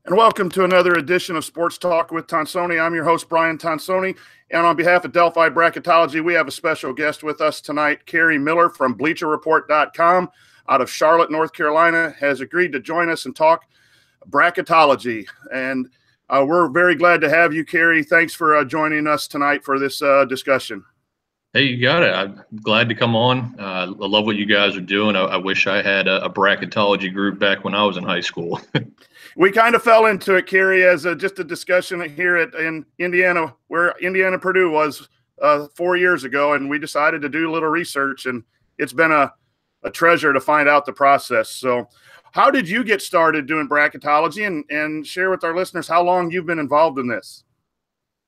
And welcome to another edition of Sports Talk with Tonsoni. I'm your host, Brian Tonsoni. And on behalf of Delphi Bracketology, we have a special guest with us tonight. Kerry Miller from BleacherReport.com out of Charlotte, North Carolina, has agreed to join us and talk bracketology. And we're very glad to have you, Kerry. Thanks for joining us tonight for this discussion. Hey, you got it. I'm glad to come on. I love what you guys are doing. I wish I had a bracketology group back when I was in high school. We kind of fell into it, Kerry, as just a discussion here in Indiana, where Indiana Purdue was 4 years ago, and we decided to do a little research, and it's been a treasure to find out the process. So how did you get started doing bracketology, and share with our listeners how long you've been involved in this?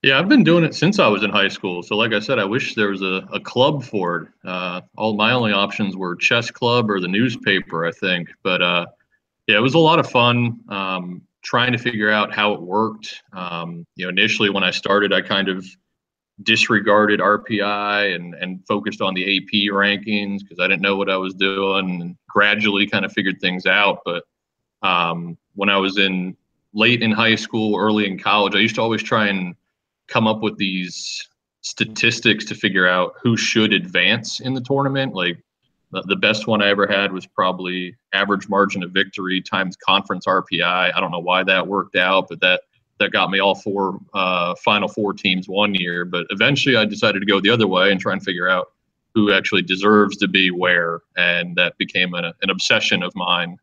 Yeah, I've been doing it since I was in high school. So like I said, I wish there was a club for it. All my only options were chess club or the newspaper, I think. But yeah, it was a lot of fun trying to figure out how it worked. Initially when I started, I kind of disregarded RPI and focused on the AP rankings because I didn't know what I was doing, and gradually kind of figured things out. But when I was late in high school, early in college, I used to always try and come up with these statistics to figure out who should advance in the tournament. Like the best one I ever had was probably average margin of victory times conference RPI. I don't know why that worked out, but that got me all four Final Four teams one year. But eventually I decided to go the other way and try and figure out who actually deserves to be where. And that became an obsession of mine.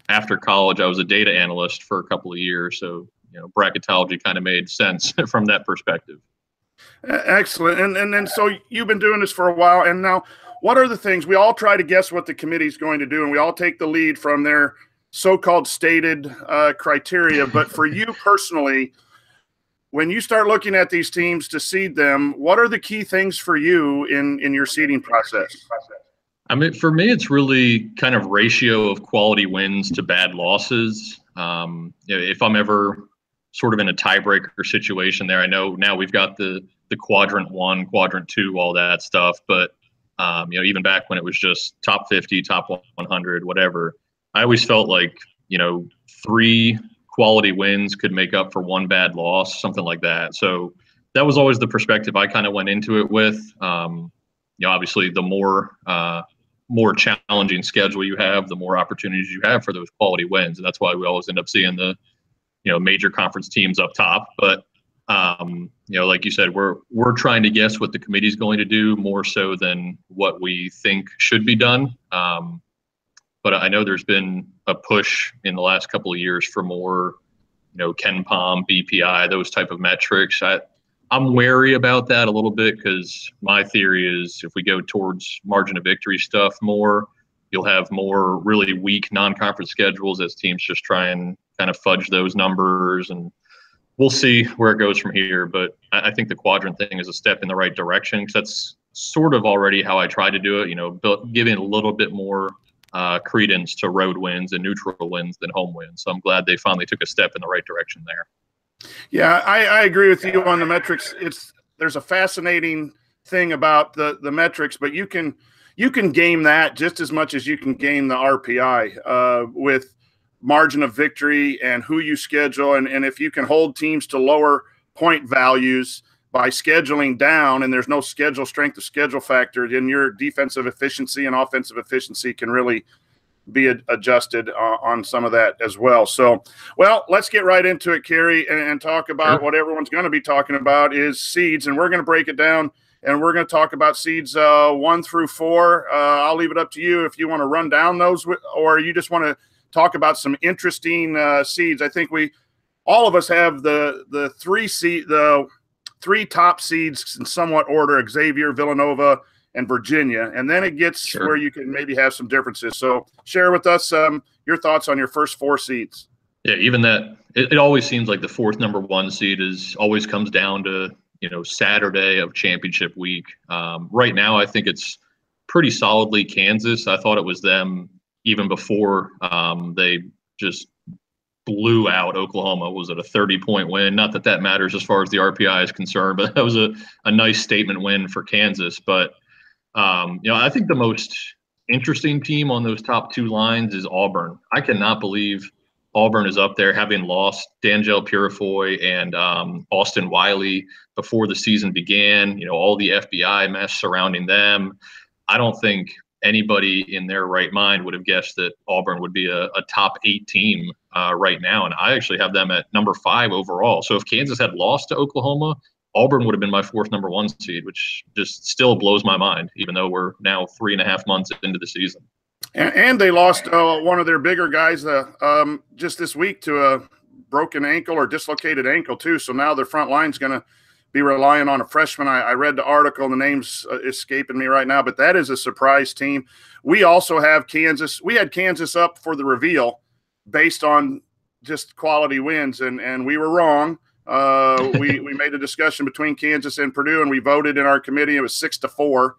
After college, I was a data analyst for a couple of years. So, bracketology kind of made sense from that perspective. Excellent. And so you've been doing this for a while. And now, what are the things? We all try to guess what the committee's going to do, and we all take the lead from their so-called stated criteria. But for you personally, when you start looking at these teams to seed them, what are the key things for you in your seeding process? I mean, for me, it's really kind of ratio of quality wins to bad losses. If I'm ever sort of in a tiebreaker situation there, I know now we've got the quadrant 1, quadrant 2, all that stuff. But, even back when it was just top 50, top 100, whatever, I always felt like, 3 quality wins could make up for 1 bad loss, something like that. So that was always the perspective I kind of went into it with. Obviously the more challenging schedule you have, the more opportunities you have for those quality wins. And that's why we always end up seeing the, major conference teams up top. But, like you said, we're trying to guess what the committee's going to do more so than what we think should be done. But I know there's been a push in the last couple of years for more, KenPom, BPI, those type of metrics. I'm wary about that a little bit because my theory is if we go towards margin of victory stuff more, you'll have more really weak non-conference schedules as teams just try and kind of fudge those numbers. And we'll see where it goes from here. But I think the quadrant thing is a step in the right direction because that's sort of already how I try to do it, giving a little bit more credence to road wins and neutral wins than home wins. So I'm glad they finally took a step in the right direction there. Yeah, I agree with you on the metrics. There's a fascinating thing about the metrics, but you can game that just as much as you can game the RPI with margin of victory and who you schedule. And if you can hold teams to lower point values by scheduling down, and there's no strength of schedule factor, then your defensive efficiency and offensive efficiency can really be adjusted on some of that as well. So, well, let's get right into it, Kerry, and talk about what everyone's going to be talking about is seeds. And we're going to break it down, and we're going to talk about seeds 1 through 4. I'll leave it up to you if you want to run down those, or you just want to talk about some interesting seeds. I think all of us have the 3 top seeds in somewhat order: Xavier, Villanova, and Virginia. And then it gets where you can maybe have some differences. So share with us your thoughts on your first 4 seeds. Yeah, even that, it always seems like the 4th number 1 seed always comes down to, Saturday of championship week. Right now, I think it's pretty solidly Kansas. I thought it was them even before they just blew out Oklahoma. Was it a 30-point win? Not that that matters as far as the RPI is concerned, but that was a nice statement win for Kansas. But I think the most interesting team on those top 2 lines is Auburn. I cannot believe Auburn is up there, having lost D'Angelo Purifoy and Austin Wiley before the season began. All the FBI mess surrounding them. I don't think anybody in their right mind would have guessed that Auburn would be a top 8 team right now. And I actually have them at number 5 overall. So if Kansas had lost to Oklahoma, Auburn would have been my 4th number 1 seed, which just still blows my mind, even though we're now 3.5 months into the season. And they lost one of their bigger guys just this week to a broken ankle or dislocated ankle too. So now their front line's going to be relying on a freshman. I read the article, and the name's escaping me right now, but that is a surprise team. We also have Kansas. We had Kansas up for the reveal based on just quality wins, and we were wrong. We made a discussion between Kansas and Purdue, and we voted in our committee. It was 6-4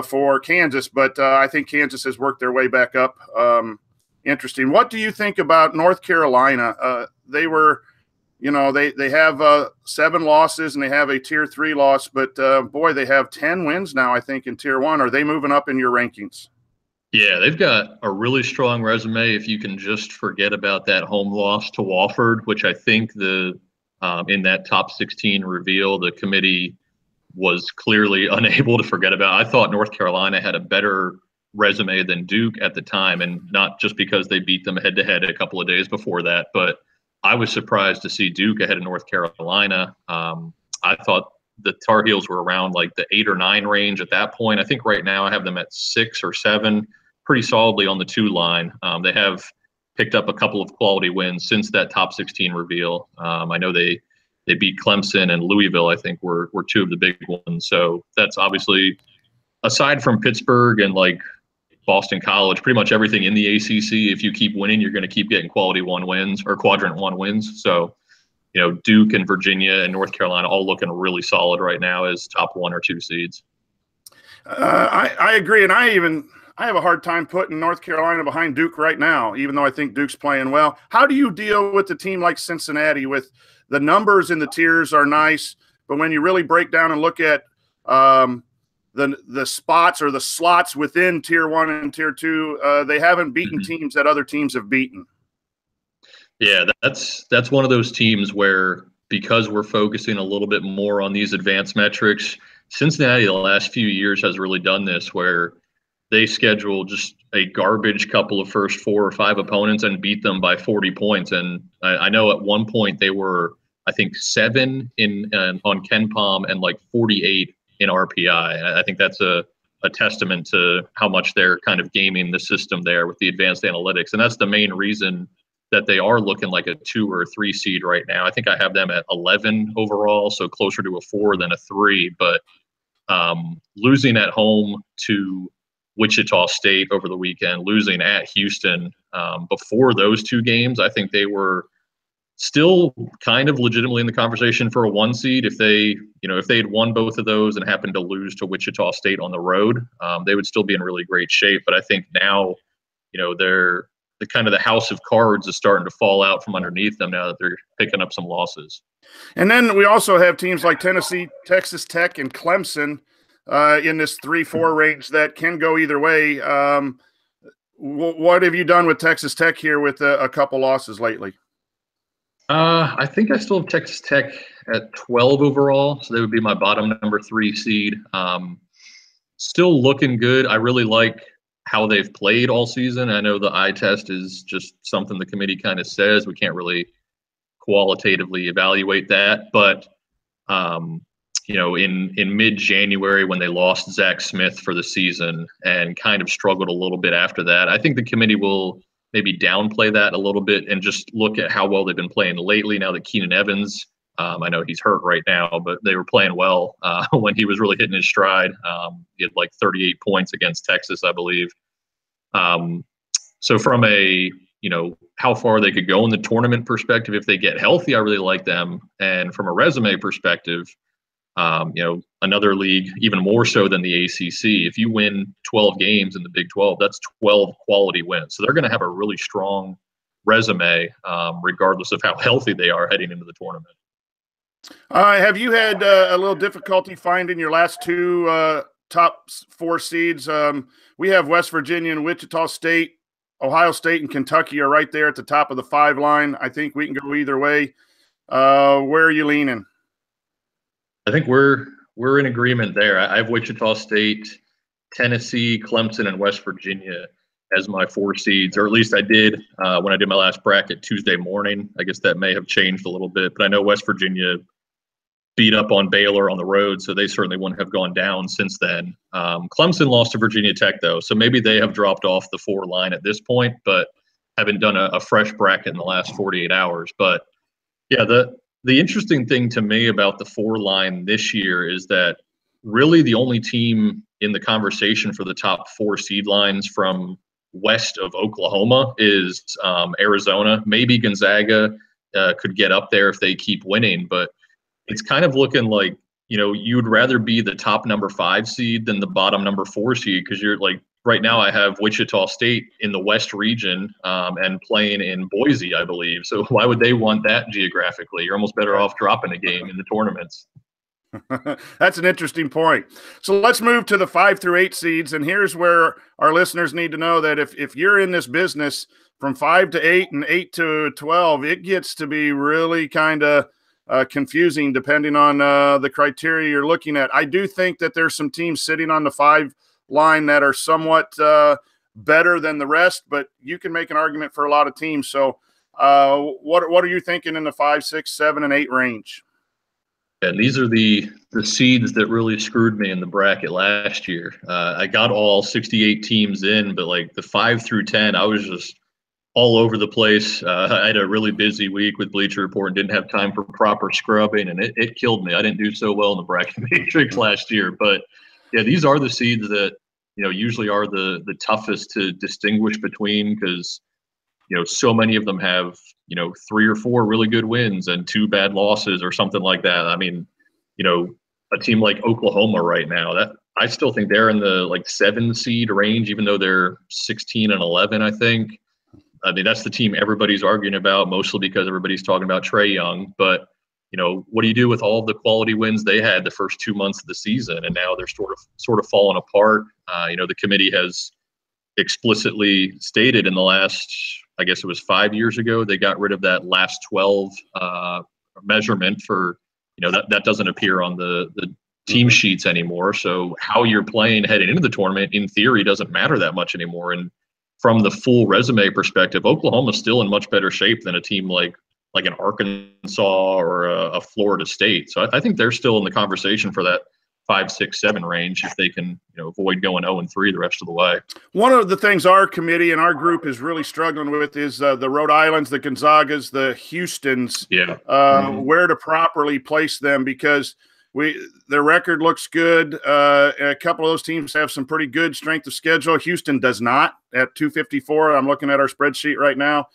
for Kansas, but I think Kansas has worked their way back up. Interesting. What do you think about North Carolina? They were, they have 7 losses and they have a tier 3 loss, but boy, they have 10 wins now, I think, in tier 1. Are they moving up in your rankings? Yeah, they've got a really strong resume. If you can just forget about that home loss to Wofford, which I think in that top 16 reveal, the committee was clearly unable to forget about. I thought North Carolina had a better resume than Duke at the time, and not just because they beat them head-to-head a couple of days before that, but I was surprised to see Duke ahead of North Carolina. I thought the Tar Heels were around like the 8 or 9 range at that point. I think right now I have them at 6 or 7, pretty solidly on the 2 line. They have picked up a couple of quality wins since that top 16 reveal. I know they beat Clemson and Louisville, I think, were 2 of the big ones. So that's obviously, aside from Pittsburgh and like Boston College, pretty much everything in the ACC, if you keep winning, you're going to keep getting quality 1 wins or quadrant 1 wins. So, Duke and Virginia and North Carolina all looking really solid right now as top 1 or 2 seeds. I agree. And I have a hard time putting North Carolina behind Duke right now, even though I think Duke's playing well. How do you deal with a team like Cincinnati with the numbers in the tiers are nice, but when you really break down and look at the spots or the slots within tier 1 and tier 2, they haven't beaten teams that other teams have beaten. Yeah, that's one of those teams where, because we're focusing a little bit more on these advanced metrics, Cincinnati the last few years has really done this, where they schedule just a garbage couple of first 4 or 5 opponents and beat them by 40 points. And I know at one point they were, I think, 7 on KenPom and like 48 in RPI. I think that's a testament to how much they're kind of gaming the system there with the advanced analytics. And that's the main reason that they are looking like a 2 or 3 seed right now. I think I have them at 11 overall, so closer to a 4 than a 3. But losing at home to Wichita State over the weekend, losing at Houston, before those 2 games, I think they were still kind of legitimately in the conversation for a 1 seed. If they had won both of those and happened to lose to Wichita State on the road, they would still be in really great shape. But I think now, they're the kind of the house of cards is starting to fall out from underneath them now that they're picking up some losses. And then we also have teams like Tennessee, Texas Tech, and Clemson in this 3-4 range that can go either way. What have you done with Texas Tech here with a couple losses lately? I think I still have Texas Tech at 12 overall, so they would be my bottom number 3 seed. Still looking good. I really like how they've played all season. I know the eye test is just something the committee kind of says. We can't really qualitatively evaluate that, but in mid-January when they lost Zach Smith for the season and kind of struggled a little bit after that, I think the committee will maybe downplay that a little bit and just look at how well they've been playing lately now that Keenan Evans, I know he's hurt right now, but they were playing well when he was really hitting his stride. He had like 38 points against Texas, I believe. So from a, how far they could go in the tournament perspective, if they get healthy, I really like them. And from a resume perspective, another league, even more so than the ACC, if you win 12 games in the Big 12, that's 12 quality wins. So they're going to have a really strong resume, regardless of how healthy they are heading into the tournament. Have you had a little difficulty finding your last 2 top 4 seeds? We have West Virginia and Wichita State Ohio State and Kentucky are right there at the top of the 5 line. I think we can go either way. Where are you leaning? I think we're in agreement there. I have Wichita State, Tennessee, Clemson, and West Virginia as my 4 seeds, or at least I did when I did my last bracket Tuesday morning. I guess that may have changed a little bit, but I know West Virginia beat up on Baylor on the road, so they certainly wouldn't have gone down since then. Clemson lost to Virginia Tech, though, so maybe they have dropped off the 4 line at this point, but haven't done a fresh bracket in the last 48 hours. But yeah, the interesting thing to me about the 4 line this year is that really the only team in the conversation for the top 4 seed lines from west of Oklahoma is Arizona. Maybe Gonzaga could get up there if they keep winning, but it's kind of looking like, you'd rather be the top number 5 seed than the bottom number 4 seed, because you're like, right now I have Wichita State in the West region and playing in Boise, I believe. So why would they want that geographically? You're almost better off dropping a game in the tournaments. That's an interesting point. So let's move to the 5 through 8 seeds. And here's where our listeners need to know that if you're in this business from 5 to 8 and 8 to 12, it gets to be really kind of confusing depending on the criteria you're looking at. I do think that there's some teams sitting on the 5 line that are somewhat better than the rest, but you can make an argument for a lot of teams. So what are you thinking in the 5, 6, 7, and 8 range? And these are the seeds that really screwed me in the bracket last year. I got all 68 teams in, but like the 5 through 10, I was just all over the place. I had a really busy week with Bleacher Report and didn't have time for proper scrubbing, and it killed me. I didn't do so well in the bracket matrix last year. But yeah, these are the seeds that usually are the toughest to distinguish between, because so many of them have 3 or 4 really good wins and 2 bad losses or something like that. I mean, a team like Oklahoma right now, that I still think they're in the like 7 seed range, even though they're 16 and 11, I think. I mean, that's the team everybody's arguing about, mostly because everybody's talking about Trae Young. But, what do you do with all of the quality wins they had the first 2 months of the season? And now they're sort of falling apart. The committee has explicitly stated in the last, I guess it was 5 years ago, they got rid of that last 12 measurement for, that doesn't appear on the team sheets anymore. So how you're playing heading into the tournament, in theory, doesn't matter that much anymore. And from the full resume perspective, Oklahoma's still in much better shape than a team like an Arkansas or a Florida State. So I think they're still in the conversation for that 5, 6, 7 range if they can avoid going 0-3 the rest of the way. One of the things our committee and our group is really struggling with is the Rhode Islands, the Gonzagas, the Houstons, where to properly place them, because their record looks good. A couple of those teams have some pretty good strength of schedule. Houston does not at 254. I'm looking at our spreadsheet right now.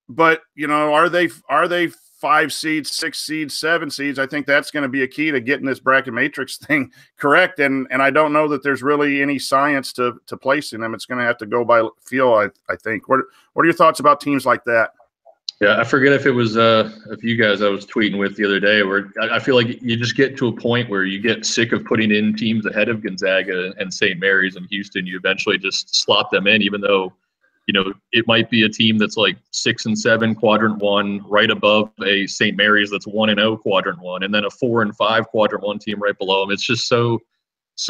But are they 5 seeds, 6 seeds, 7 seeds? I think that's going to be a key to getting this bracket matrix thing correct. And I don't know that there's really any science to placing them. It's going to have to go by feel, I think. What are your thoughts about teams like that? Yeah, I forget if it was if you guys I was tweeting with the other day, where I feel like you just get to a point where you get sick of putting in teams ahead of Gonzaga and St. Mary's and Houston. You eventually just slot them in, even though it might be a team that's like 6 and 7 quadrant 1, right above a St. Mary's that's 1-0 quadrant 1, and then a 4 and 5 quadrant 1 team right below them. It's just so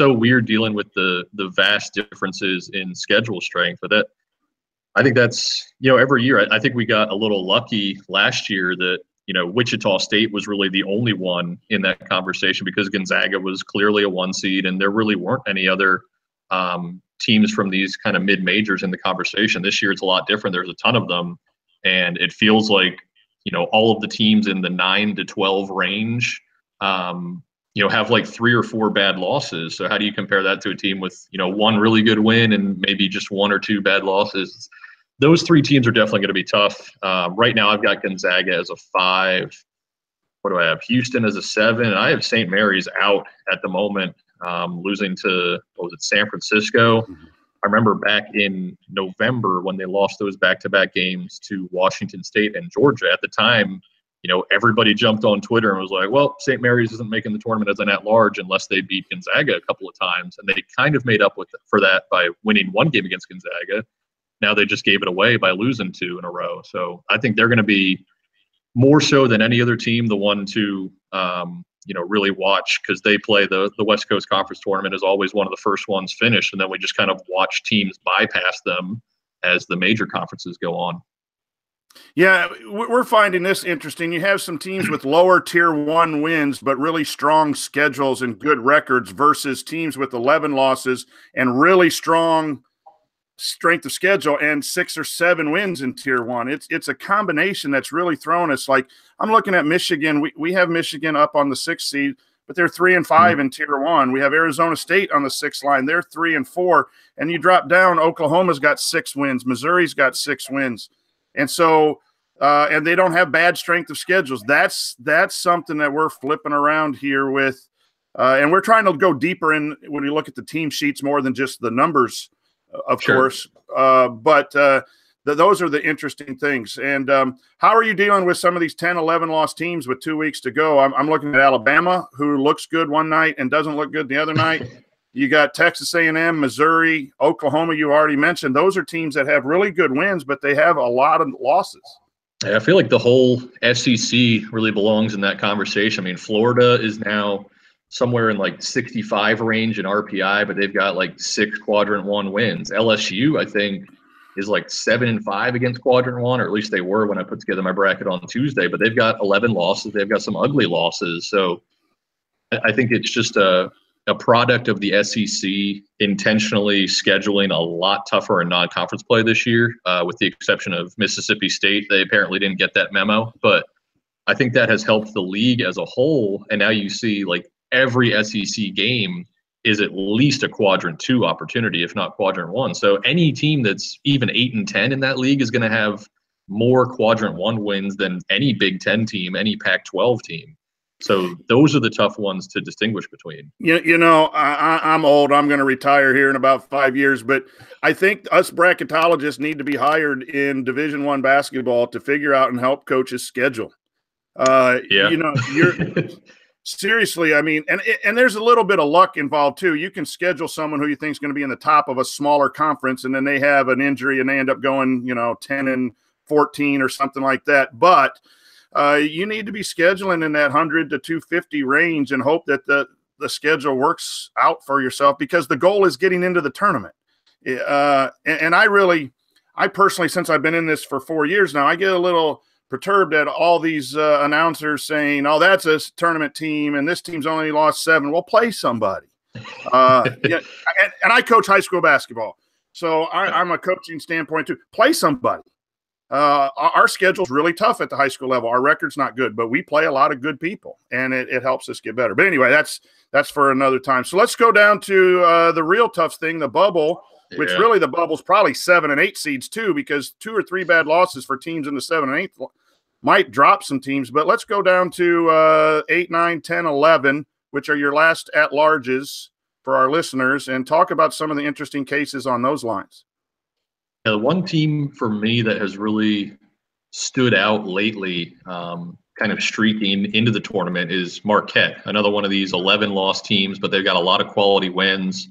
weird dealing with the vast differences in schedule strength. But I think that's every year. I think we got a little lucky last year that Wichita State was really the only one in that conversation, because Gonzaga was clearly a 1 seed, and there really weren't any other teams from these kind of mid-majors in the conversation. This year it's a lot different. There's a ton of them, and it feels like all of the teams in the 9 to 12 range have like 3 or 4 bad losses. So how do you compare that to a team with 1 really good win and maybe just 1 or 2 bad losses? Those 3 teams are definitely going to be tough. Right now I've got Gonzaga as a 5. What do I have? Houston as a 7, and I have St. Mary's out at the moment, losing to, San Francisco. I remember back in November when they lost those back-to-back games to Washington State and Georgia. At the time, everybody jumped on Twitter and was like, well, St. Mary's isn't making the tournament as an at-large unless they beat Gonzaga a couple of times. And they kind of made up for that by winning one game against Gonzaga. Now they just gave it away by losing 2 in a row. So I think they're going to be more so than any other team the one to really watch, because they play the West Coast Conference tournament is always one of the first ones finished, and then we just kind of watch teams bypass them as the major conferences go on. Yeah, we're finding this interesting. You have some teams with lower tier 1 wins, but really strong schedules and good records versus teams with 11 losses and really strong strength of schedule and 6 or 7 wins in tier 1. It's a combination that's really thrown us. Like, I'm looking at Michigan. We have Michigan up on the 6th seed, but they're 3-5 in tier 1. We have Arizona State on the 6th line. They're 3-4. And you drop down, Oklahoma's got 6 wins. Missouri's got 6 wins. And so, and they don't have bad strength of schedules. That's something that we're flipping around here with. And we're trying to go deeper in when we look at the team sheets more than just the numbers, of course. But those are the interesting things. And how are you dealing with some of these 10, 11 lost teams with 2 weeks to go? I'm looking at Alabama, who looks good one night and doesn't look good the other night. You got Texas A&M, Missouri, Oklahoma, you already mentioned. Those are teams that have really good wins, but they have a lot of losses. Yeah, I feel like the whole SEC really belongs in that conversation. I mean, Florida is now somewhere in like 65 range in RPI, but they've got like 6 quadrant 1 wins. LSU, I think, is like 7-5 against quadrant 1, or at least they were when I put together my bracket on Tuesday, but they've got 11 losses. They've got some ugly losses. So I think it's just a product of the SEC intentionally scheduling a lot tougher in non-conference play this year, with the exception of Mississippi State. They apparently didn't get that memo, but I think that has helped the league as a whole. And now you see like every SEC game is at least a quadrant 2 opportunity, if not quadrant 1. So any team that's even 8-10 in that league is going to have more quadrant 1 wins than any Big Ten team, any Pac-12 team. So those are the tough ones to distinguish between. I'm old. I'm going to retire here in about 5 years, but I think us bracketologists need to be hired in Division I basketball to figure out and help coaches schedule. You're seriously, I mean, and there's a little bit of luck involved too. You can schedule someone who you think is going to be in the top of a smaller conference, and then they have an injury and they end up going, 10-14 or something like that. But you need to be scheduling in that 100 to 250 range and hope that the schedule works out for yourself, because the goal is getting into the tournament. And I personally, since I've been in this for 4 years now, I get a little perturbed at all these announcers saying, oh, that's a tournament team and this team's only lost 7. Well, play somebody. And I coach high school basketball, so I'm a coaching standpoint too. Play somebody. Our schedule's really tough at the high school level. Our record's not good, but we play a lot of good people, and it helps us get better. But anyway, that's for another time. So let's go down to the real tough thing, the bubble, which really the bubble's probably 7 and 8 seeds too, because 2 or 3 bad losses for teams in the 7 and 8 might drop some teams. But let's go down to 8, 9, 10, 11, which are your last at-larges for our listeners, and talk about some of the interesting cases on those lines. The one team for me that has really stood out lately, kind of streaking into the tournament, is Marquette. Another one of these 11 loss teams, but they've got a lot of quality wins.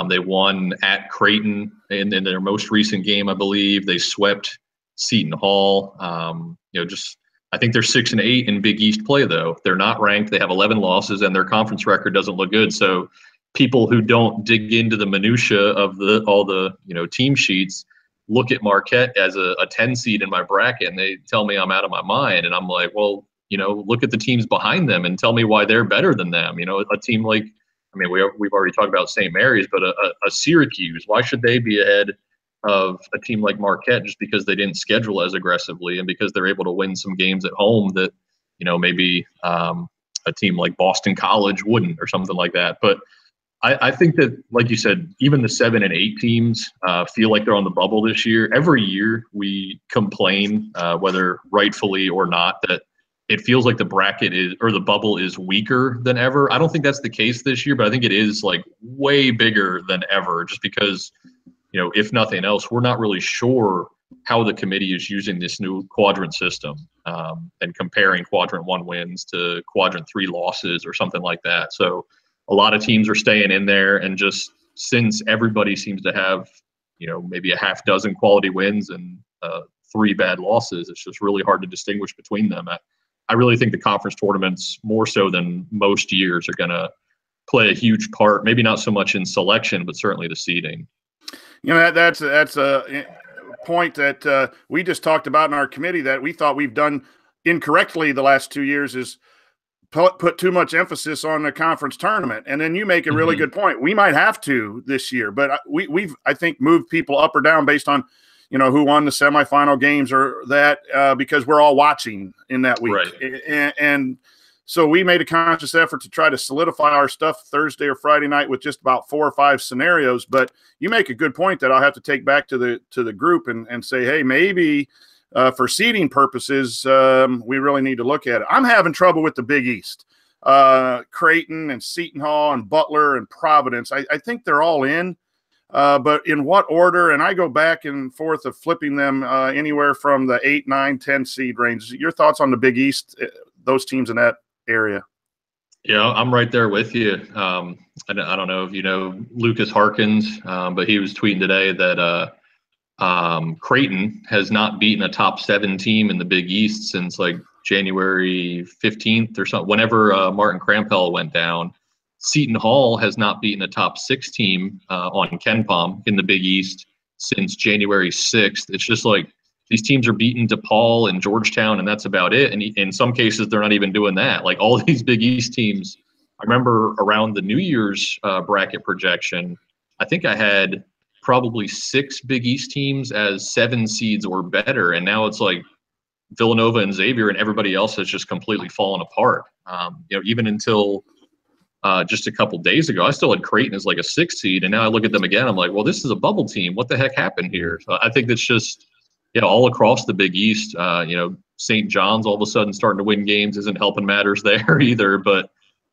They won at Creighton in their most recent game, I believe. They swept Seton Hall. I think they're 6-8 in Big East play, though. They're not ranked. They have 11 losses, and their conference record doesn't look good. So people who don't dig into the minutia of all the team sheets look at Marquette as a 10 seed in my bracket, and they tell me I'm out of my mind. And I'm like, well, look at the teams behind them and tell me why they're better than them. A team like, we've already talked about St. Mary's, but a Syracuse, why should they be ahead of a team like Marquette just because they didn't schedule as aggressively and because they're able to win some games at home that, maybe a team like Boston College wouldn't, or something like that. But I think that, like you said, even the 7 and 8 teams feel like they're on the bubble this year. Every year we complain, whether rightfully or not, that it feels like the bracket or the bubble is weaker than ever. I don't think that's the case this year, but I think it is like way bigger than ever, just because, if nothing else, we're not really sure how the committee is using this new quadrant system, and comparing quadrant 1 wins to quadrant 3 losses or something like that. So a lot of teams are staying in there, and just since everybody seems to have, maybe a half dozen quality wins and 3 bad losses, it's just really hard to distinguish between them. I really think the conference tournaments, more so than most years, are going to play a huge part, maybe not so much in selection, but certainly the seeding. That's a point that we just talked about in our committee that we thought we've done incorrectly the last 2 years, is put too much emphasis on the conference tournament. And then you make a really good point. We might have to this year, but we've, I think, moved people up or down based on, who won the semifinal games or that, because we're all watching in that week. Right. And so we made a conscious effort to try to solidify our stuff Thursday or Friday night with just about 4 or 5 scenarios. But you make a good point that I'll have to take back to the group and say, hey, maybe for seeding purposes, we really need to look at it. I'm having trouble with the Big East. Creighton and Seton Hall and Butler and Providence. I think they're all in, but in what order? And I go back and forth of flipping them anywhere from the 8, 9, 10 seed range. Your thoughts on the Big East, those teams in that area? Yeah, I'm right there with you. I don't know if you know Lucas Harkins, but he was tweeting today that Creighton has not beaten a top 7 team in the Big East since like January 15th or something, whenever Martin Krampel went down. Seton Hall has not beaten a top 6 team on KenPom in the Big East since January 6th. It's just like these teams are beaten DePaul and Georgetown, and that's about it. And in some cases, they're not even doing that. Like all these Big East teams, I remember around the New Year's bracket projection, I think I had probably 6 Big East teams as 7 seeds or better. And now it's like Villanova and Xavier, and everybody else has just completely fallen apart. Even until just a couple days ago, I still had Creighton as like a 6 seed. And now I look at them again, I'm like, well, this is a bubble team. What the heck happened here? So I think that's just, all across the Big East, St. John's all of a sudden starting to win games isn't helping matters there either. But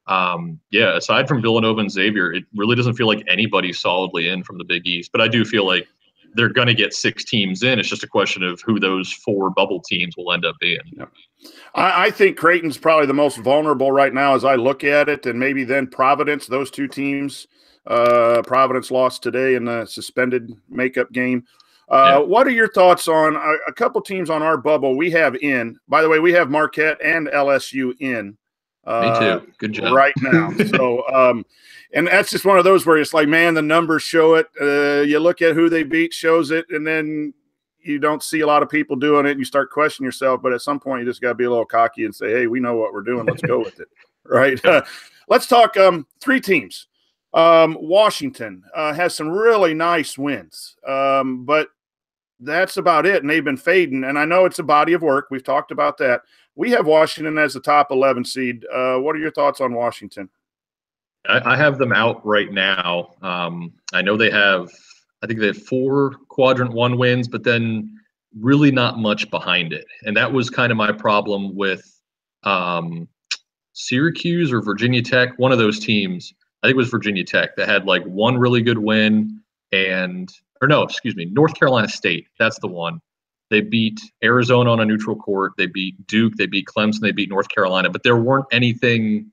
aside from Villanova and Xavier, it really doesn't feel like anybody's solidly in from the Big East. But I do feel like they're going to get 6 teams in. It's just a question of who those 4 bubble teams will end up being. Yeah. I think Creighton's probably the most vulnerable right now as I look at it, and maybe then Providence, those 2 teams. Providence lost today in the suspended makeup game. What are your thoughts on a couple teams on our bubble we have in? By the way, we have Marquette and LSU in. Me too. Good job. Right now. So, and that's just one of those where it's like, man, the numbers show it. You look at who they beat, shows it, and then you don't see a lot of people doing it, and you start questioning yourself. But at some point, you just got to be a little cocky and say, hey, we know what we're doing. Let's go with it. Right? Let's talk 3 teams. Washington has some really nice wins, but that's about it, and they've been fading. And I know it's a body of work. We've talked about that. We have Washington as the top 11 seed. What are your thoughts on Washington? I have them out right now. I know I think they have 4 quadrant 1 wins, but then really not much behind it. And that was kind of my problem with Syracuse or Virginia Tech, one of those teams. I think it was Virginia Tech that had like 1 really good win North Carolina State. That's the one. They beat Arizona on a neutral court. They beat Duke. They beat Clemson. They beat North Carolina. But there wasn't anything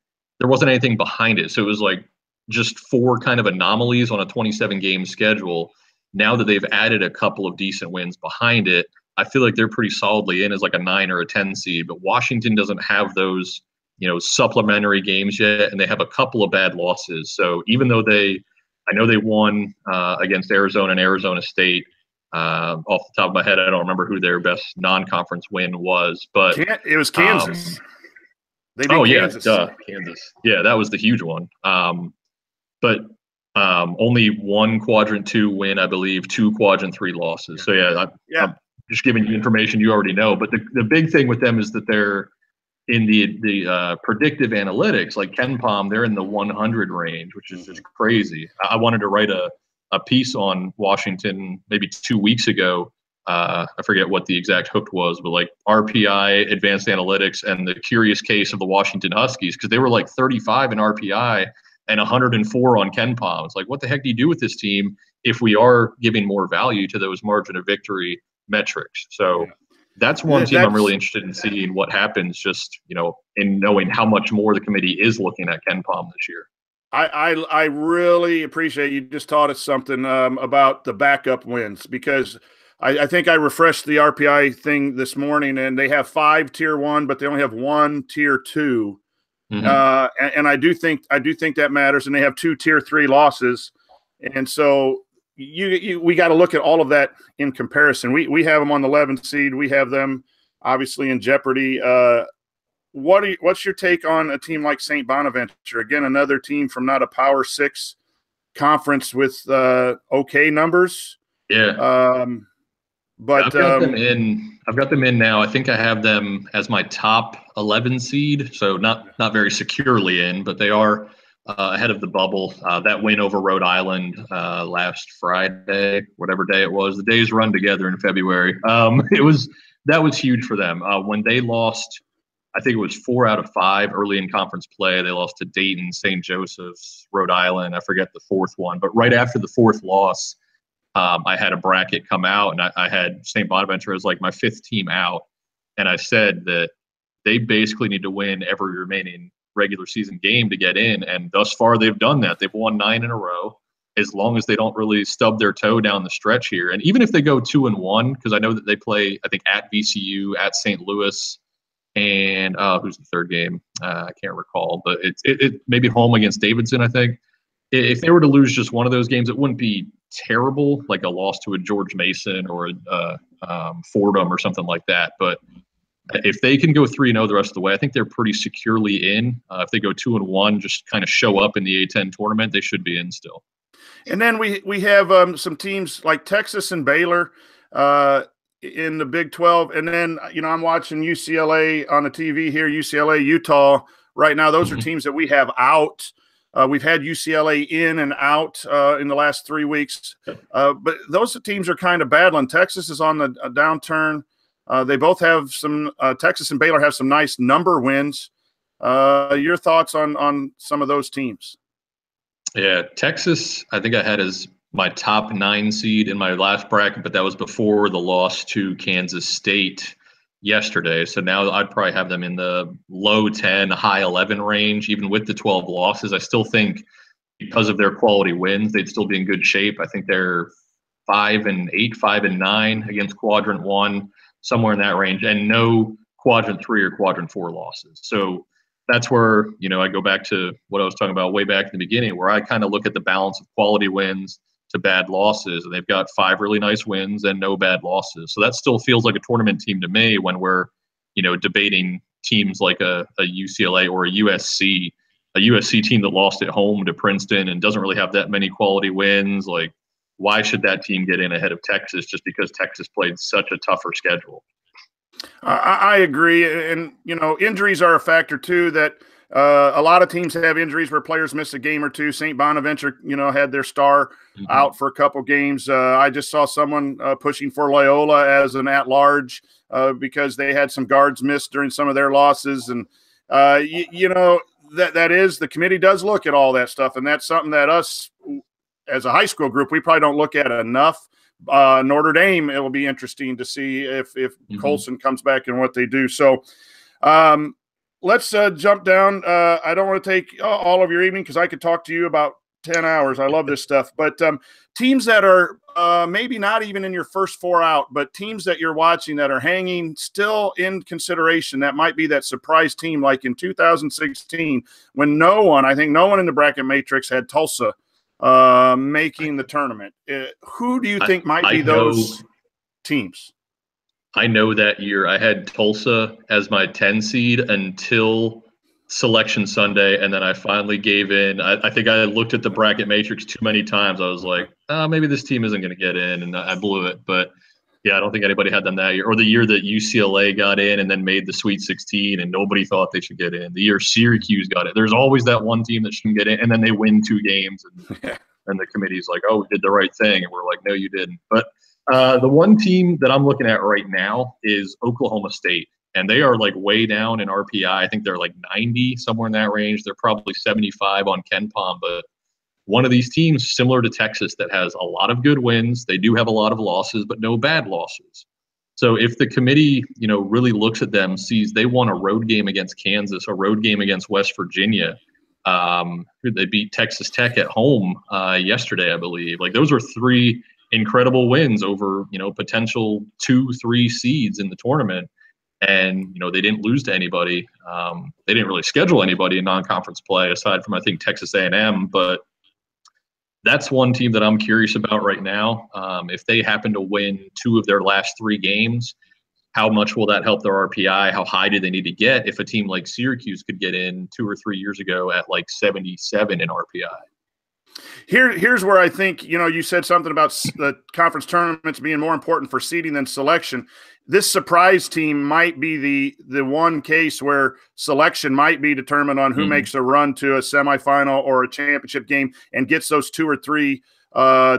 behind it. So it was like just 4 kind of anomalies on a 27-game schedule. Now that they've added a couple of decent wins behind it, I feel like they're pretty solidly in as like a 9 or a 10 seed. But Washington doesn't have those, supplementary games yet, and they have a couple of bad losses. So even though I know they won against Arizona and Arizona State. Off the top of my head, I don't remember who their best non-conference win was, but it was Kansas. They beat Kansas. Kansas. Yeah, that was the huge one. But only 1 quadrant 2 win, I believe, 2 quadrant 3 losses. So I'm just giving you information you already know. But the big thing with them is that they're in the predictive analytics, like KenPom, they're in the 100 range, which is just crazy. I wanted to write a piece on Washington maybe 2 weeks ago. I forget what the exact hook was, but like RPI, advanced analytics, and the curious case of the Washington Huskies, because they were like 35 in RPI and 104 on KenPom. It's like, what the heck do you do with this team if we are giving more value to those margin of victory metrics. So Yeah. that's one team I'm That's really interested in seeing what happens, just, in knowing how much more the committee is looking at Ken Palm this year. I really appreciate you just taught us something about the backup wins, because I think I refreshed the RPI thing this morning, and they have 5 tier 1, but they only have 1 tier 2. And I do think that matters, and they have 2 tier 3 losses, and so we got to look at all of that in comparison. We have them on the 11th seed. We have them obviously in jeopardy. What's your take on a team like St. Bonaventure? Again, another team from not a Power 6 conference with okay numbers. Yeah. But I've got them in. I've got them in now. I think I have them as my top 11 seed, so not very securely in, but they are ahead of the bubble. That win over Rhode Island last Friday, whatever day it was, the days run together in February. That was huge for them. When they lost, I think it was 4 out of 5 early in conference play. They lost to Dayton, St. Joseph's, Rhode Island. I forget the 4th one, but right after the 4th loss, I had a bracket come out, and I had St. Bonaventure as like my 5th team out. And I said that they basically need to win every remaining regular season game to get in. And thus far, they've done that. They've won 9 in a row, as long as they don't really stub their toe down the stretch here. And even if they go 2-1, because I know that they play, I think, at VCU, at St. Louis, and who's the 3rd game? I can't recall, but it maybe home against Davidson, I think. If they were to lose just one of those games, it wouldn't be terrible, like a loss to a George Mason or a Fordham or something like that. But if they can go 3-0 the rest of the way, I think they're pretty securely in. If they go 2-1, just kind of show up in the A10 tournament, they should be in still. And then we have some teams like Texas and Baylor in the Big 12. And then, I'm watching UCLA on the TV here, UCLA, Utah right now. Those are teams that we have out. We've had UCLA in and out in the last 3 weeks. But those teams are kind of battling. Texas is on a downturn. They both have some Texas and Baylor have some nice number wins. Your thoughts on some of those teams? Yeah, Texas, I think I had as my top 9 seed in my last bracket, but that was before the loss to Kansas State yesterday. So now I'd probably have them in the low 10, high 11 range, even with the 12 losses. I still think because of their quality wins, they'd still be in good shape. I think they're 5-8, 5-9 against quadrant 1, somewhere in that range, and no quadrant 3 or quadrant 4 losses. So that's where, I go back to what I was talking about way back in the beginning, where I kind of look at the balance of quality wins to bad losses, and they've got 5 really nice wins and no bad losses. So that still feels like a tournament team to me when we're, debating teams like a UCLA or a USC team that lost at home to Princeton and doesn't really have that many quality wins. Like, why should that team get in ahead of Texas just because Texas played such a tougher schedule? I agree. And, injuries are a factor too, that a lot of teams have injuries where players miss a game or two. St. Bonaventure, had their star out for a couple games. I just saw someone pushing for Loyola as an at-large because they had some guards missed during some of their losses. And, that is, the committee does look at all that stuff. And that's something that us as a high school group, we probably don't look at enough. Notre Dame, it will be interesting to see if Colson comes back and what they do. So let's jump down. I don't want to take all of your evening because I could talk to you about 10 hours. I love this stuff. But teams that are maybe not even in your first 4 out, but teams that you're watching that are hanging still in consideration, that might be that surprise team like in 2016 when I think no one in the bracket matrix had Tulsa making the tournament. Who do you think might be those teams? I know that year I had Tulsa as my 10 seed until Selection Sunday, and then I finally gave in. I think I looked at the bracket matrix too many times. I was like, maybe this team isn't going to get in, and I blew it. But yeah, I don't think anybody had them that year. Or the year that UCLA got in and then made the Sweet 16 and nobody thought they should get in. The year Syracuse got it. There's always that one team that shouldn't get in, and then they win 2 games. And the committee's like, oh, we did the right thing. And we're like, no, you didn't. But the one team that I'm looking at right now is Oklahoma State. And they are like way down in RPI. I think they're like 90, somewhere in that range. They're probably 75 on Ken Palm. But one of these teams, similar to Texas, that has a lot of good wins. They do have a lot of losses, but no bad losses. So if the committee, really looks at them, sees they won a road game against Kansas, a road game against West Virginia, they beat Texas Tech at home yesterday, I believe. Like, those are three incredible wins over, potential 2-3 seeds in the tournament. And, they didn't lose to anybody. They didn't really schedule anybody in non-conference play aside from, I think, Texas A&M. But that's one team that I'm curious about right now. If they happen to win 2 of their last 3 games, how much will that help their RPI? How high do they need to get if a team like Syracuse could get in 2 or 3 years ago at like 77 in RPI? Here's where I think, you said something about the conference tournaments being more important for seeding than selection. This surprise team might be the one case where selection might be determined on who makes a run to a semifinal or a championship game and gets those 2 or 3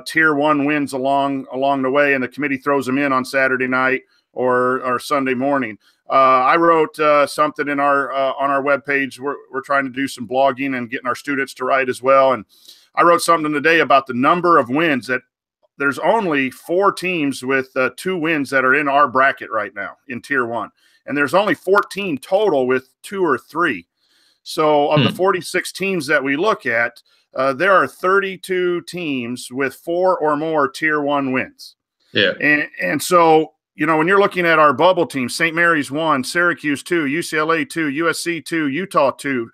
tier 1 wins along the way, and the committee throws them in on Saturday night or Sunday morning. I wrote something in our on our webpage. We're trying to do some blogging and getting our students to write as well. And I wrote something today about the number of wins that there's only 4 teams with 2 wins that are in our bracket right now in tier 1. And there's only 14 total with 2 or 3. So of the 46 teams that we look at, there are 32 teams with 4 or more tier 1 wins. Yeah. And so, when you're looking at our bubble teams, St. Mary's 1, Syracuse 2, UCLA 2, USC 2, Utah 2,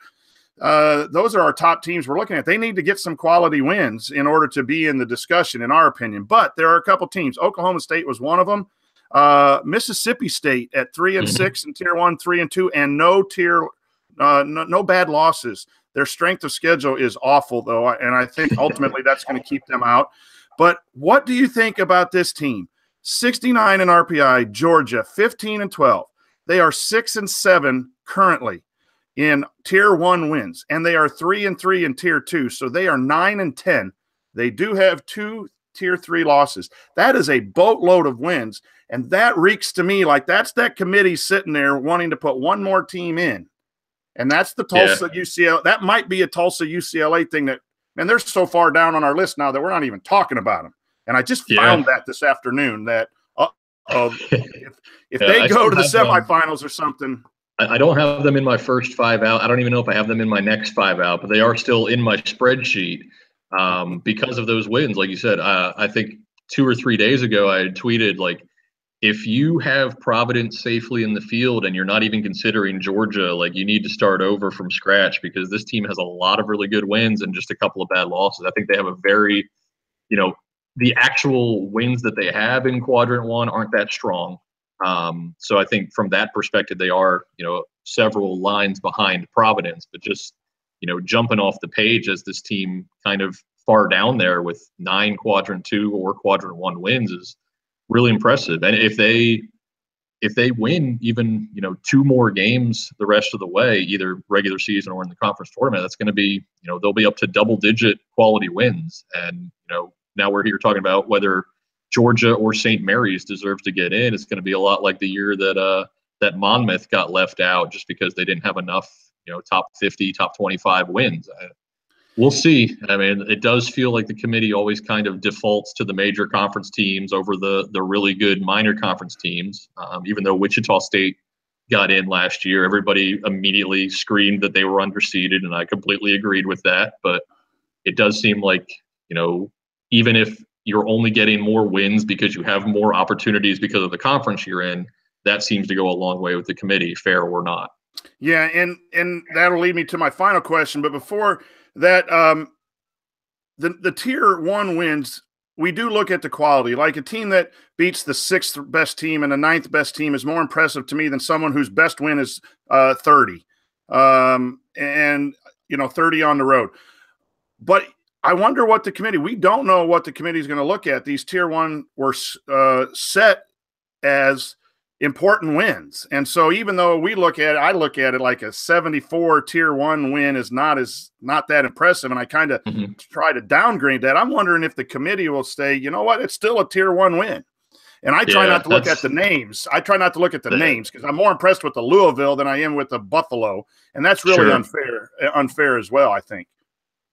those are our top teams we're looking at. They need to get some quality wins in order to be in the discussion, in our opinion. But there are a couple teams. Oklahoma State was one of them. Mississippi State at 3-6 in tier 1, 3-2, and no bad losses. Their strength of schedule is awful, though, and I think ultimately that's going to keep them out. But what do you think about this team? 69 in RPI, Georgia, 15-12. They are 6-7 currently in tier 1 wins, and they are 3-3 in tier 2. So they are 9-10. They do have 2 tier 3 losses. That is a boatload of wins, and that reeks to me like that's that committee sitting there wanting to put one more team in. And that's the Tulsa UCLA. That might be a Tulsa UCLA thing that, man, they're so far down on our list now that we're not even talking about them. And I just found that this afternoon that if they go to the semifinals or something. I don't have them in my first 5 out. I don't even know if I have them in my next 5 out, but they are still in my spreadsheet because of those wins. Like you said, I think 2 or 3 days ago, I had tweeted, like, if you have Providence safely in the field and you're not even considering Georgia, like, you need to start over from scratch because this team has a lot of really good wins and just a couple of bad losses. I think they have a very, the actual wins that they have in quadrant 1 aren't that strong. So I think from that perspective, they are, several lines behind Providence, but just, jumping off the page as this team kind of far down there with 9 quadrant 2 or quadrant 1 wins is really impressive. And if they win even, 2 more games the rest of the way, either regular season or in the conference tournament, that's going to be, they'll be up to double-digit quality wins. And, now we're here talking about whether Georgia or St. Mary's deserves to get in. It's going to be a lot like the year that Monmouth got left out just because they didn't have enough, top 50, top 25 wins. We'll see. I mean, it does feel like the committee always kind of defaults to the major conference teams over the really good minor conference teams. Even though Wichita State got in last year, everybody immediately screamed that they were underseeded, and I completely agreed with that. But it does seem like, even if you're only getting more wins because you have more opportunities because of the conference you're in, that seems to go a long way with the committee, fair or not. Yeah, and that'll lead me to my final question. But before that, the tier 1 wins, we do look at the quality. Like a team that beats the 6th best team and the 9th best team is more impressive to me than someone whose best win is 30, and 30 on the road. But I wonder what the committee – we don't know what the committee is going to look at. These tier 1 were set as important wins. And so even though I look at it like a 74 tier 1 win is not that impressive, and I kind of try to downgrade that, I'm wondering if the committee will say, you know what, it's still a tier 1 win. And I try not to look at the names. I try not to look at the names because I'm more impressed with the Louisville than I am with the Buffalo. And that's really unfair as well, I think.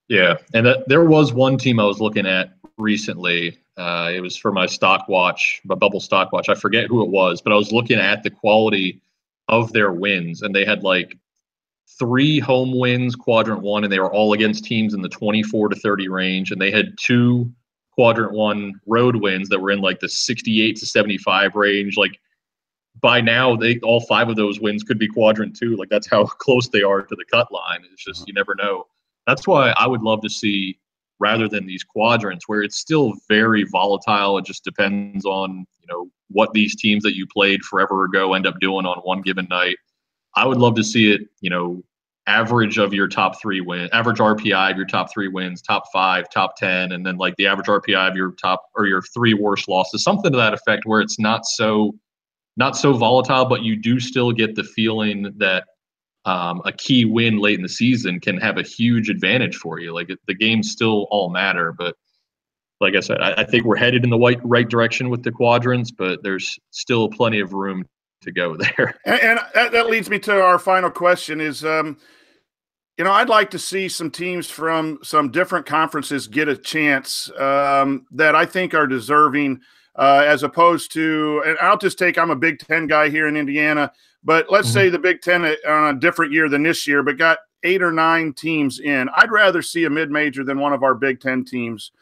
Yeah, and there was one team I was looking at recently It was for my stock watch, my bubble stock watch. I forget who it was, but I was looking at the quality of their wins, and they had like 3 home wins, quadrant 1, and they were all against teams in the 24 to 30 range, and they had 2 quadrant 1 road wins that were in like the 68 to 75 range. Like by now, all 5 of those wins could be quadrant 2. Like that's how close they are to the cut line. It's just you never know. That's why I would love to see, rather than these quadrants where it's still very volatile. It just depends on what these teams that you played forever ago end up doing on one given night. I would love to see it, average of your top 3 wins, average RPI of your top 3 wins, top 5, top 10, and then like the average RPI of your top or your 3 worst losses, something to that effect, where it's not so volatile, but you do still get the feeling that a key win late in the season can have a huge advantage for you. Like the games still all matter, but like I said, I think we're headed in the right direction with the quadrants, but there's still plenty of room to go there. And that leads me to our final question is, I'd like to see some teams from some different conferences get a chance that I think are deserving, as opposed to, and I'm a Big Ten guy here in Indiana, but let's say the Big Ten on a different year than this year, but got 8 or 9 teams in. I'd rather see a mid-major than one of our Big Ten teams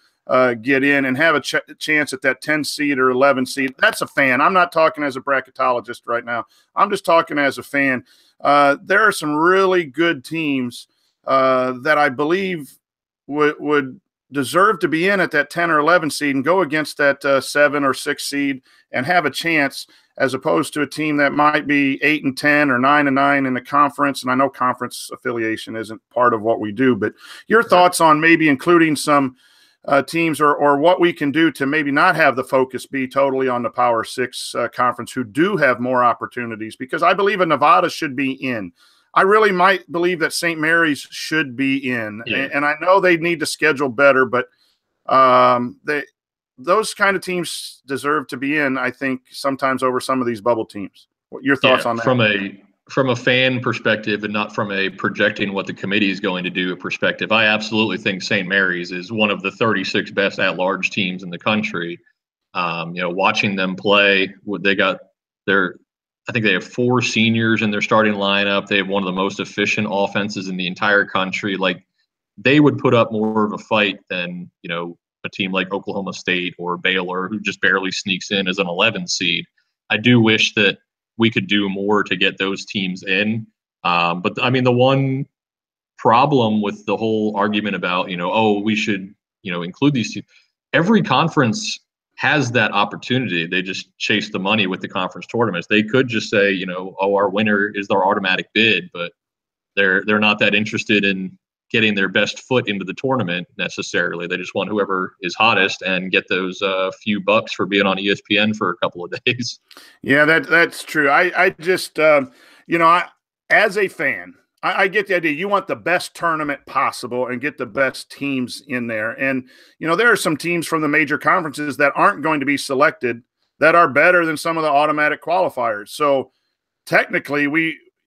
get in and have a chance at that 10 seed or 11 seed. That's a fan. I'm not talking as a bracketologist right now. I'm just talking as a fan. There are some really good teams that I believe would deserve to be in at that 10 or 11 seed and go against that 7 or 6 seed and have a chance, as opposed to a team that might be 8 and 10 or 9 and 9 in the conference. And I know conference affiliation isn't part of what we do, but your thoughts on maybe including some teams or what we can do to maybe not have the focus be totally on the Power 6 conference, who do have more opportunities, because I believe Nevada should be in. I really might believe that St. Mary's should be in. Yeah. And I know they need to schedule better, but those kind of teams deserve to be in, I think, sometimes over some of these bubble teams. What your thoughts on that? From a fan perspective and not from a projecting what the committee is going to do perspective, I absolutely think St. Mary's is one of the 36 best at-large teams in the country. Watching them play, I think they have 4 seniors in their starting lineup. They have one of the most efficient offenses in the entire country. Like, they would put up more of a fight than, a team like Oklahoma State or Baylor, who just barely sneaks in as an 11 seed. I do wish that we could do more to get those teams in. But I mean, the one problem with the whole argument about, we should, include these teams, every conference has that opportunity. They just chase the money with the conference tournaments. They could just say, our winner is our automatic bid, but they're not that interested in getting their best foot into the tournament necessarily. They just want whoever is hottest and get those few bucks for being on ESPN for a couple of days. Yeah, that's true. I just, as a fan, I get the idea. You want the best tournament possible and get the best teams in there. And, there are some teams from the major conferences that aren't going to be selected that are better than some of the automatic qualifiers. So technically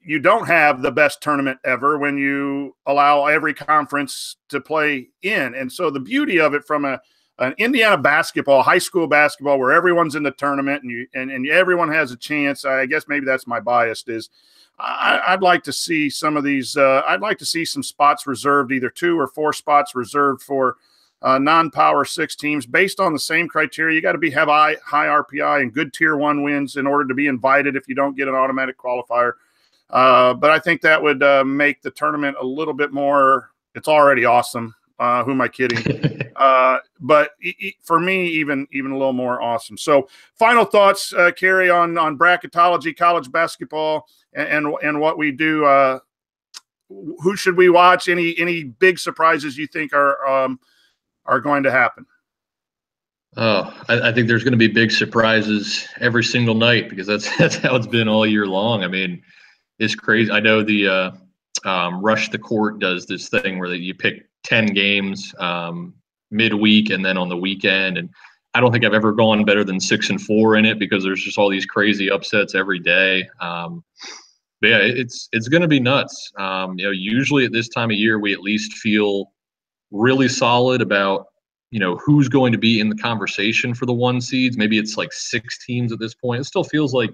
you don't have the best tournament ever when you allow every conference to play in. And so the beauty of it from an Indiana basketball, high school basketball, where everyone's in the tournament and everyone has a chance, I guess maybe that's my bias, is I'd like to see some of these. I'd like to see some spots reserved, either 2 or 4 spots reserved for non-Power 6 teams based on the same criteria. You got to have high RPI and good Tier 1 wins in order to be invited if you don't get an automatic qualifier. But I think that would make the tournament a little bit more. It's already awesome. Who am I kidding? But for me, even a little more awesome. So, final thoughts, Kerry, on bracketology, college basketball, and what we do. Who should we watch? Any big surprises you think are going to happen? Oh, I think there's going to be big surprises every single night, because that's how it's been all year long. I mean, it's crazy. I know the Rush the Court does this thing where you pick 10 games midweek and then on the weekend. And I don't think I've ever gone better than 6-4 in it, because there's just all these crazy upsets every day. But yeah, it's going to be nuts. Usually at this time of year, we at least feel really solid about, who's going to be in the conversation for the 1 seeds. Maybe it's like 6 teams at this point. It still feels like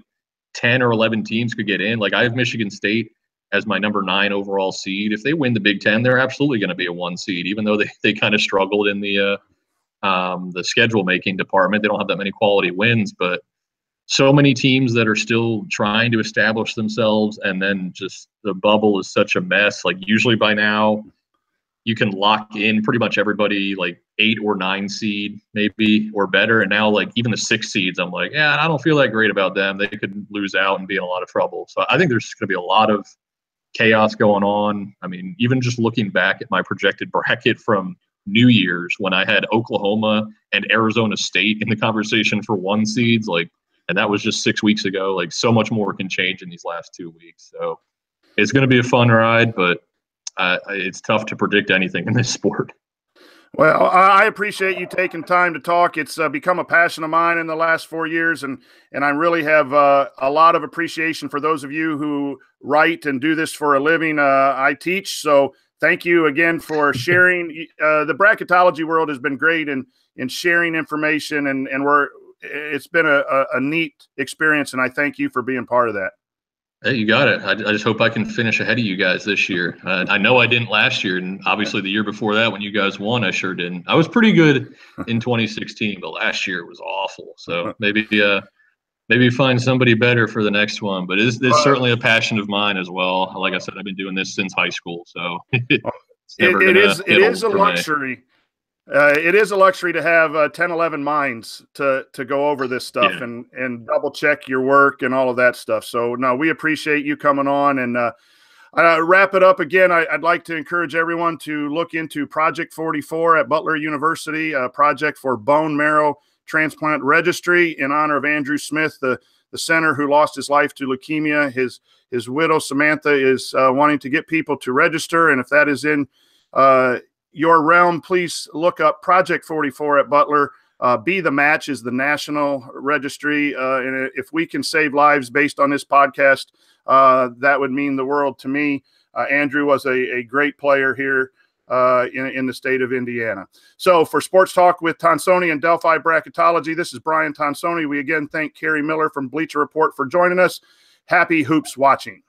10 or 11 teams could get in. Like, I have Michigan State as my number 9 overall seed. If they win the Big Ten, they're absolutely going to be a 1 seed, even though they kind of struggled in the schedule making department. They don't have that many quality wins, but so many teams that are still trying to establish themselves, and then just the bubble is such a mess. Like, usually by now you can lock in pretty much everybody like 8 or 9 seed maybe or better. And now, like, even the 6 seeds, I'm like, yeah, I don't feel that great about them. They could lose out and be in a lot of trouble. So I think there's going to be a lot of chaos going on. I mean, even just looking back at my projected bracket from New Year's, when I had Oklahoma and Arizona State in the conversation for 1 seeds, and that was just 6 weeks ago. Like, so much more can change in these last 2 weeks. So it's going to be a fun ride, but it's tough to predict anything in this sport. Well, I appreciate you taking time to talk. It's become a passion of mine in the last 4 years, and I really have a lot of appreciation for those of you who write and do this for a living. I teach, so thank you again for sharing. The bracketology world has been great in sharing information, and it's been a neat experience, and I thank you for being part of that. Hey, you got it. I just hope I can finish ahead of you guys this year. I know I didn't last year, and obviously the year before that when you guys won, I sure didn't. I was pretty good in 2016, but last year it was awful. So maybe find somebody better for the next one. But it's certainly a passion of mine as well. Like I said, I've been doing this since high school, so it is a luxury. It is a luxury to have 10, 11 minds to go over this stuff and double check your work and all of that stuff. So no, we appreciate you coming on, and wrap it up again. I'd like to encourage everyone to look into Project 44 at Butler University, a project for bone marrow transplant registry in honor of Andrew Smith, the center who lost his life to leukemia. His widow, Samantha, is wanting to get people to register. And if that is in your realm, please look up Project 44 at Butler. Be the Match is the national registry. And if we can save lives based on this podcast, that would mean the world to me. Andrew was a great player here in the state of Indiana. So for Sports Talk with Tonsoni and Delphi Bracketology, this is Brian Tonsoni. We again thank Kerry Miller from Bleacher Report for joining us. Happy hoops watching.